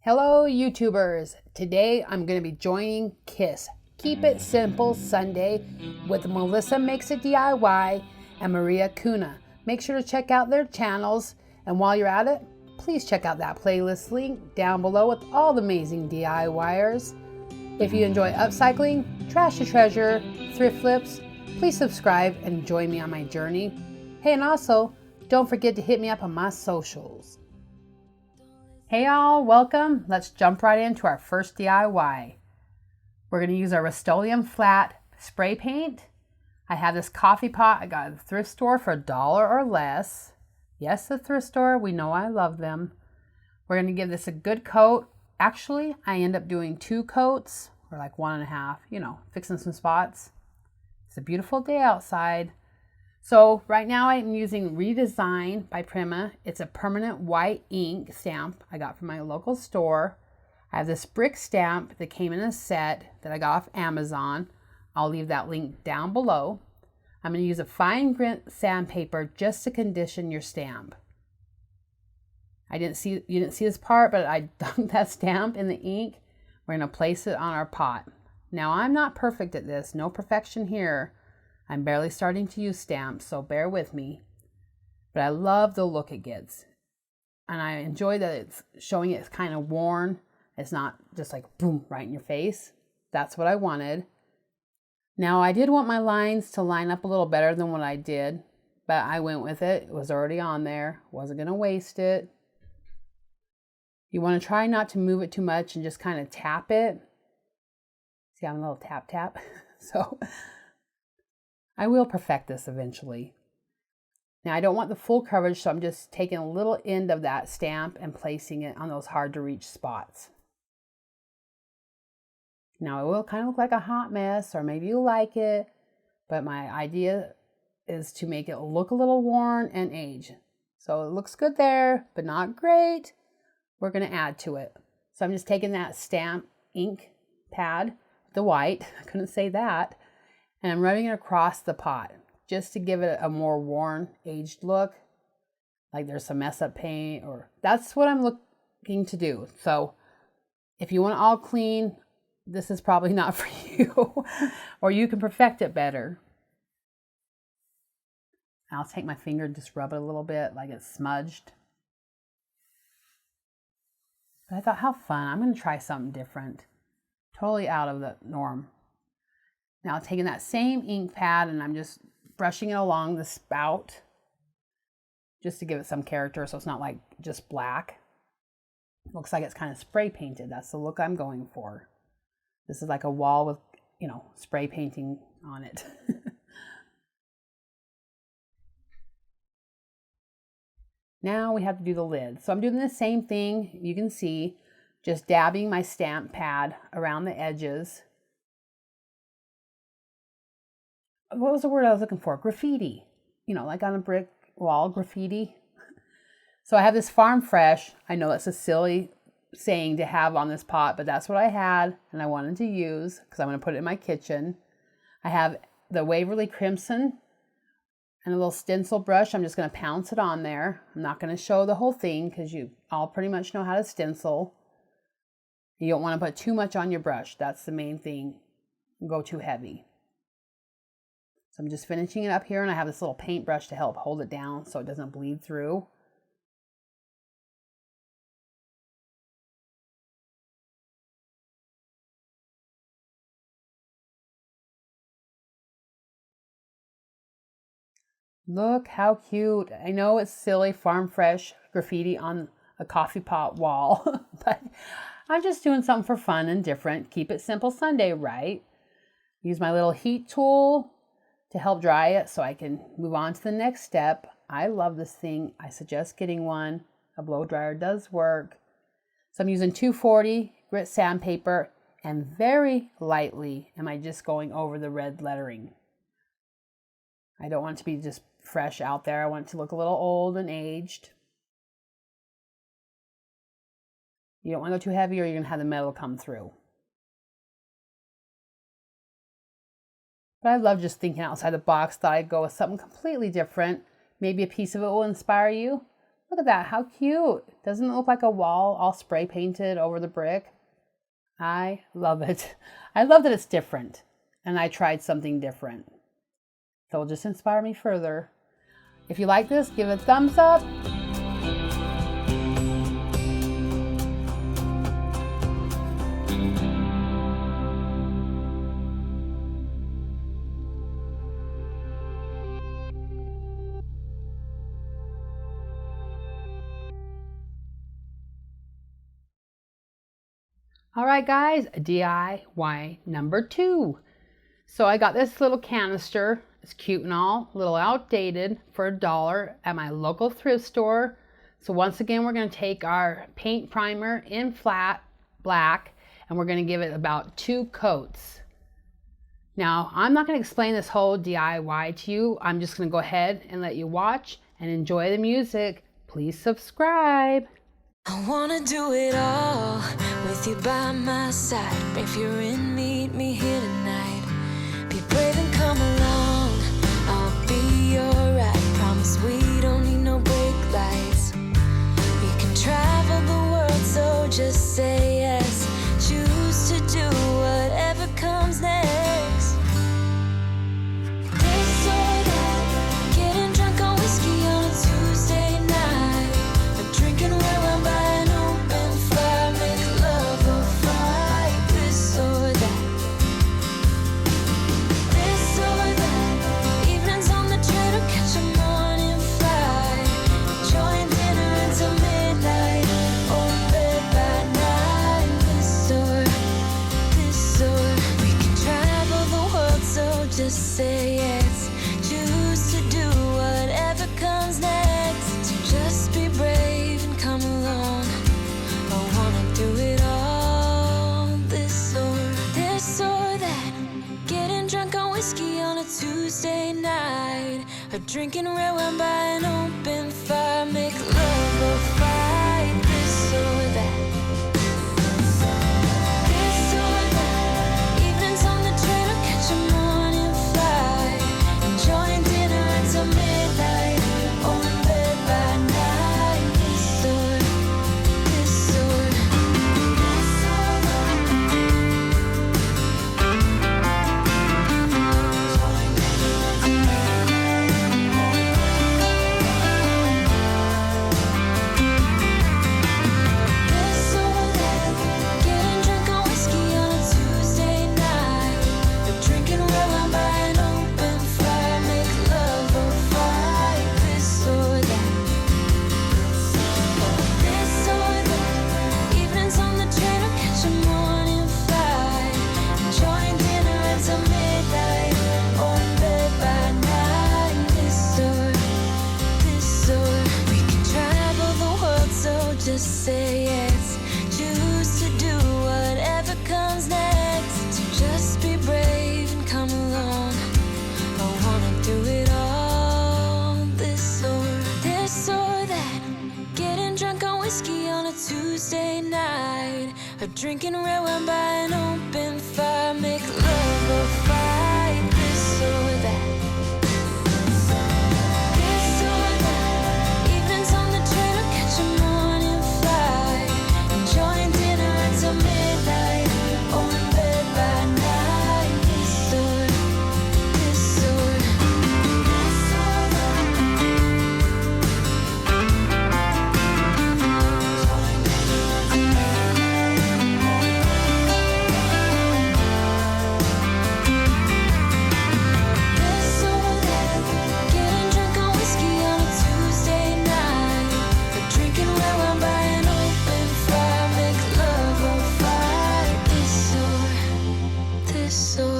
Hello YouTubers! Today I'm going to be joining K.I.S.S. Keep It Simple Sunday with Melissa Makes It DIY and Maria Kuna. Make sure to check out their channels, and while you're at it, please check out that playlist link down below with all the amazing DIYers. If you enjoy upcycling, trash to treasure, thrift flips, please subscribe and join me on my journey. Hey, and also, don't forget to hit me up on my socials. Hey y'all, welcome. Let's jump right into our first DIY. We're going to use our Rust-Oleum flat spray paint. I have this coffee pot I got at the thrift store for $1 or less. Yes, the thrift store, we know I love them. We're going to give this a good coat. Actually, I end up doing 2 coats, or like 1.5, fixing some spots. It's a beautiful day outside. So right now I'm using Redesign by Prima. It's a permanent white ink stamp I got from my local store. I have this brick stamp that came in a set that I got off Amazon. I'll leave that link down below. I'm going to use a fine grit sandpaper just to condition your stamp. You didn't see this part, but I dunked that stamp in the ink. We're going to place it on our pot. Now I'm not perfect at this, no perfection here. I'm barely starting to use stamps, so bear with me. But I love the look it gets. And I enjoy that it's showing it's kind of worn. It's not just like boom, right in your face. That's what I wanted. Now I did want my lines to line up a little better than what I did, but I went with it. It was already on there. Wasn't going to waste it. You want to try not to move it too much and just kind of tap it. See, I'm a little tap tap. So I will perfect this eventually. Now I don't want the full coverage, so I'm just taking a little end of that stamp and placing it on those hard to reach spots. Now it will kind of look like a hot mess, or maybe you like it, but my idea is to make it look a little worn and aged. So it looks good there, but not great. We're going to add to it. So I'm just taking that stamp ink pad, the white, I couldn't say that, and I'm rubbing it across the pot just to give it a more worn, aged look, like there's some mess up paint, or that's what I'm looking to do. So if you want it all clean, this is probably not for you, or you can perfect it better. I'll take my finger and just rub it a little bit like it's smudged. But I thought, how fun, I'm going to try something different, totally out of the norm. Now taking that same ink pad and I'm just brushing it along the spout just to give it some character so it's not like just black. It looks like it's kind of spray painted. That's the look I'm going for. This is like a wall with, spray painting on it. Now we have to do the lid. So I'm doing the same thing. You can see, just dabbing my stamp pad around the edges. What was the word I was looking for? Graffiti. Like on a brick wall, graffiti. So I have this Farm Fresh. I know it's a silly saying to have on this pot, but that's what I had and I wanted to use because I'm going to put it in my kitchen. I have the Waverly Crimson and a little stencil brush. I'm just going to pounce it on there. I'm not going to show the whole thing because you all pretty much know how to stencil. You don't want to put too much on your brush. That's the main thing. Go too heavy. So I'm just finishing it up here, and I have this little paintbrush to help hold it down so it doesn't bleed through. Look how cute. I know it's silly, Farm Fresh graffiti on a coffee pot wall, but I'm just doing something for fun and different. Keep it simple Sunday, right? Use my little heat tool to help dry it so I can move on to the next step. I love this thing. I suggest getting one. A blow dryer does work. So I'm using 240 grit sandpaper, and very lightly am I just going over the red lettering. I don't want it to be just fresh out there. I want it to look a little old and aged. You don't want to go too heavy or you're going to have the metal come through. But I love just thinking outside the box. Thought I'd go with something completely different. Maybe a piece of it will inspire you. Look at that, how cute. Doesn't it look like a wall all spray painted over the brick? I love it. I love that it's different, and I tried something different. So it'll just inspire me further. If you like this, give it a thumbs up. All right, guys, DIY number 2. So I got this little canister. It's cute and all, a little outdated, for $1 at my local thrift store. So once again, we're going to take our paint primer in flat black, and we're going to give it about 2 coats. Now, I'm not going to explain this whole DIY to you. I'm just going to go ahead and let you watch and enjoy the music. Please subscribe. I wanna do it all with you by my side. If you're in, meet me here tonight. Be brave and come along, I'll be your ride. Promise we don't need no brake lights. We can travel the world, so just say yes. Choose to do whatever comes next. This or that, getting drunk on whiskey on a Tuesday night, or drinking red wine by an open fire, make love or fight. This or that. This or that. Evenings on the train or catch a morning flight. Enjoying dinner until midnight, or in bed by nine. This or we can travel the world, so just say yes. Choose to do whatever comes next. So just be brave and come along. I wanna do it all. This or that. Getting drunk on whiskey on a Tuesday night, or drinking red wine by an open fire, make love or fight. This or that. This or that. Evenings on the train or catch a morning flight. Enjoying dinner until midnight, or in bed by nine. This or This or that. Getting drunk on whiskey on a Tuesday night, or drinking red wine by an open fire, make love or fight. This or that. This or that. Evenings on the train or catch a morning flight. Enjoying dinner until midnight, or in bed by nine. This or we can travel the world, so just say yes. Choose to do whatever comes next. So just be brave and come along. I wanna do it all. This or that. Getting drunk on whiskey on a Tuesday night, or drinking red wine by an open fire, make love or fight. This or that. This or that. Evenings on the train or catch a morning flight. Enjoying dinner until midnight, or in bed by nine. This or This or that. Getting drunk on whiskey on a Tuesday night, or drinking red wine by an open fire, make love or fight. This or